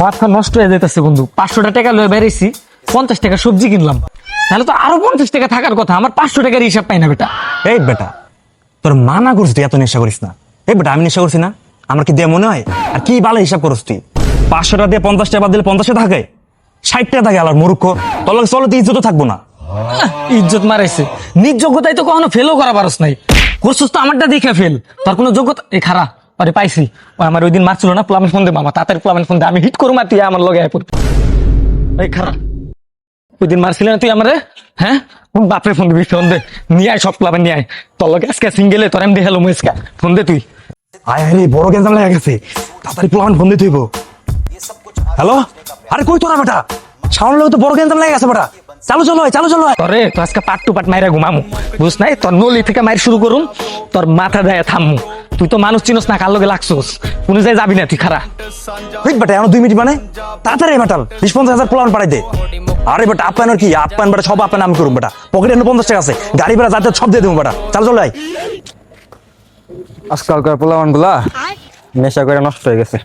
মাথা নষ্ট হয়ে যাইতেছে বন্ধু। 500 টাকা লয়ে বেরিয়েছি, 50 টাকা সবজি কিনলাম, তাহলে তো আরো 50 টাকা থাকার কথা। আমার 500 টাকার হিসাব পাই না বেটা। এই বেটা, তোর মানা করছিস তুই এত নেশা করিস না। এই বেটা, আমি নেশা করছি না? আমার কি দিয়ে মনে হয়? আর কি ভালো হিসাব করছিস তুই? 500 টাকা দিয়ে 50 টাকা বাদ দিলে 50 থাকে, 60 টাকা থাকে। আলার মূর্খ, তোর লগে চলে তো ইজ্জতও থাকবো না। ইজ্জত মারাইছে, নিজ যোগ্যতায় তো কখনো ফেলও করা পারস নাই। করছিস তো আমারটা দেখে ফেল, তোর কোনো যোগ্যতা। এই খারা আরে পাইছি, ও আমার ওই দিন মারছিল না, প্লামের ফোন দে মামা, তাড়াতাড়ি প্লামের ফোন দে, আমি হিট করুম আর তুই আমার লগে আয় পড়। এই খারা, ওই দিন মারছিলি না তুই আমারে? হ্যাঁ, কোন বাপরে ফোন দিবি? ফোন দে, নিয়ে আয় সব প্লাবে নিয়ে আয়। তোর লগে আজকে সিঙ্গেলে তোর আমি দেখালো মুসকা, ফোন দে তুই। আয় আরে বড় গেঞ্জাম লেগে গেছে, তাড়াতাড়ি প্লান ফোন দিতে হইব। হ্যালো, আরে কই তোরা বেটা? সামনে লোক তো বড় গেঞ্জাম লেগে গেছে বেটা। চালু চলো আয়, চালু চলো আয়। তোরে তো আজকে পাট টু পাট মাইরা ঘুমামু, বুঝ নাই? তোর নলি থেকে মাইর শুরু করুম, তোর মাথা দেয় থামমু। তুই তো মানুষ চিনস না, কার লগে লাগছোস, কোন জায়গায় যাবি না তুই। খারা ঠিক বেটা, এখন 2 মিনিট মানে তাড়াতাড়ি মেটাল 20-50 প্লান পাঠাই দে। আরে বেটা, আপ্যায়নের কি আপ্যায়ন বেটা, সব আপ্যায়ন আমি করুম বেটা। পকেটে 50 টাকা আছে, গাড়ি ভাড়া যাতে সব দিয়ে দেবো বেটা। চালু চলো আয়। আজকালকার পোলাপান গুলা নেশা করে নষ্ট হয়ে গেছে।